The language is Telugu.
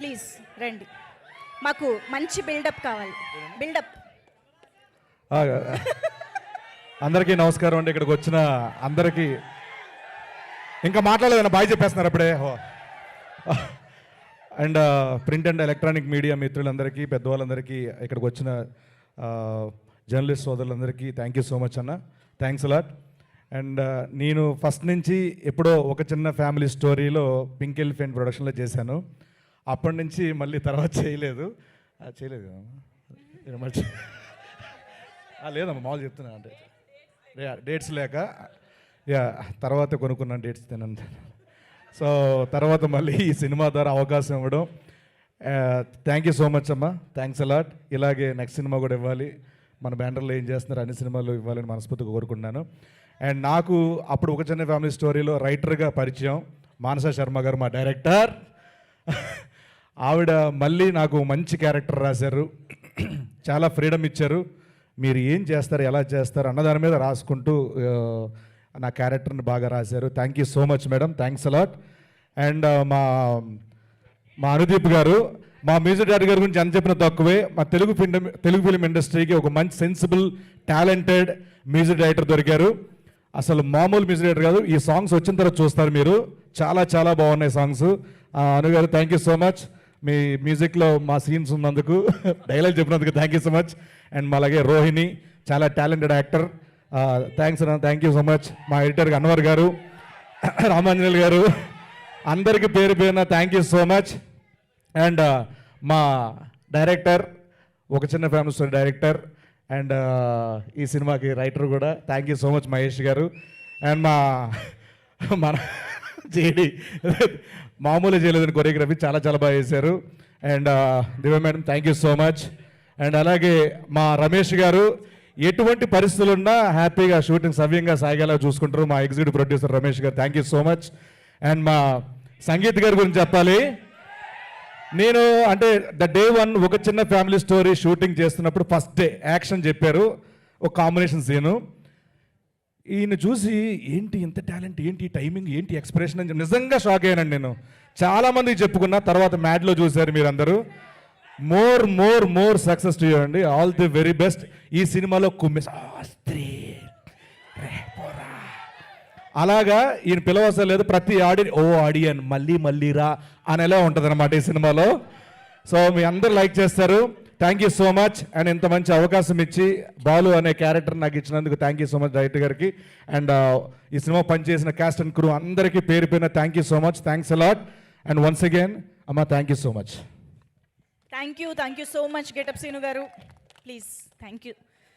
ప్లీజ్ రండి, మాకు మంచి బిల్డప్ కావాలి. బిల్డప్. అందరికీ నమస్కారం అండి. ఇక్కడికి వచ్చిన అందరికీ ఇంకా మాట్లాడలేదన్న బాయ్ చెప్పేస్తున్నారు అప్పుడే. And print and electronic media మిత్రులందరికీ, పెద్దవాళ్ళందరికీ, ఇక్కడికి వచ్చిన జర్నలిస్ట్ సోదరులందరికీ థ్యాంక్ యూ సో మచ్ అన్న. Thanks a lot. అండ్ నేను ఫస్ట్ నుంచి ఎప్పుడో ఒక చిన్న ఫ్యామిలీ స్టోరీలో పింక్ ఎలిఫెంట్ ప్రొడక్షన్లో చేశాను. అప్పటి నుంచి మళ్ళీ తర్వాత చేయలేదు లేదమ్మా, మామూలు చెప్తున్నా. అంటే డేట్స్ లేక తర్వాత కొనుక్కున్నాను డేట్స్ తినంత. సో తర్వాత మళ్ళీ ఈ సినిమా ద్వారా అవకాశం ఇవ్వడం, థ్యాంక్ యూ సో మచ్ అమ్మా. Thanks a lot. ఇలాగే నెక్స్ట్ సినిమా కూడా ఇవ్వాలి, మన బ్యానర్లో ఏం చేస్తున్నారు అన్ని సినిమాలు ఇవ్వాలని మనస్ఫూర్తిగా కోరుకుంటున్నాను. అండ్ నాకు అప్పుడు ఒక చిన్న ఫ్యామిలీ స్టోరీలో రైటర్గా పరిచయం మానస శర్మ గారు, మా డైరెక్టర్. ఆవిడ మళ్ళీ నాకు మంచి క్యారెక్టర్ రాశారు, చాలా ఫ్రీడమ్ ఇచ్చారు. మీరు ఏం చేస్తారు, ఎలా చేస్తారు అన్న దాని మీద రాసుకుంటూ నా క్యారెక్టర్ని బాగా రాశారు. Thank you so much madam, thanks a lot. And మా అనుదీప్ గారు, మా మ్యూజిక్ డైరెక్టర్ గారి గురించి అని చెప్పిన తక్కువే. మా తెలుగు ఫిలిం ఇండస్ట్రీకి ఒక మంచి సెన్సిబుల్ టాలెంటెడ్ మ్యూజిక్ డైరెక్టర్ దొరికారు. అసలు మామూలు మ్యూజిక్ డైరెక్టర్ కాదు. ఈ సాంగ్స్ వచ్చిన తర్వాత చూస్తారు మీరు, చాలా చాలా బాగున్నాయి సాంగ్స్. అను గారు థ్యాంక్ యూ సో మచ్. మీ మ్యూజిక్లో మా సీన్స్ ఉన్నందుకు, డైలాగ్ చెప్పినందుకు thank you so much. And అలాగే రోహిణి, చాలా టాలెంటెడ్ యాక్టర్. థ్యాంక్స్ అన్న, థ్యాంక్ యూ సో మచ్. మా ఎడిటర్ అన్వర్ గారు, రామాంజనేయులు గారు, అందరికీ పేరు పేరున thank you so much. And మా డైరెక్టర్, ఒక చిన్న ఫ్యామిలీ స్టోరీ డైరెక్టర్ అండ్ ఈ సినిమాకి రైటర్ కూడా, thank you so much Mahesh గారు. అండ్ మన జేడి మామూలు చేయలేదని కొరియోగ్రఫీ చాలా చాలా బాగా చేశారు. And Divya madam thank you so much. And అలాగే మా రమేష్ గారు, ఎటువంటి పరిస్థితులున్నా హ్యాపీగా షూటింగ్ సవ్యంగా సాగేలా చూసుకుంటారు. మా ఎగ్జిక్యూటివ్ ప్రొడ్యూసర్ రమేష్ గారు thank you so much. And మా సంగీత్ గారి గురించి చెప్పాలి. నేను అంటే డే 1 ఒక చిన్న ఫ్యామిలీ స్టోరీ షూటింగ్ చేస్తున్నప్పుడు ఫస్ట్ డే యాక్షన్ చెప్పారు, ఒక కాంబినేషన్ సీను. ఈయన చూసి ఏంటి ఇంత టాలెంట్, ఏంటి టైమింగ్, ఏంటి ఎక్స్ప్రెషన్ అని నిజంగా షాక్ అయ్యానండి. నేను చాలామందికి చెప్పుకున్నా, తర్వాత మ్యాడ్లో చూశారు మీరందరూ. More more more success to you అండి, ఆల్ ది వెరీ బెస్ట్. ఈ సినిమాలో అలాగా ఈయన పిలవసరం లేదు, ప్రతి ఆడియన్ మళ్ళీ మళ్ళీ రా అనేలా ఉంటుంది అనమాట ఈ సినిమాలో. సో మీ అందరు లైక్ చేస్తారు. Thank you so much. And ఇంత మంచి అవకాశం ఇచ్చి బాలు అనే క్యారెక్టర్ నాకు ఇచ్చినందుకు thank you so much director గారికి. అండ్ ఈ సినిమా పనిచేసిన క్యాస్ట్ అండ్ క్రూ అందరికీ పేరు పేరున thank you so much. Thanks a lot. And once again అమ్మ thank you so much. Thank you so much Getup Seenu గారు. Please thank you.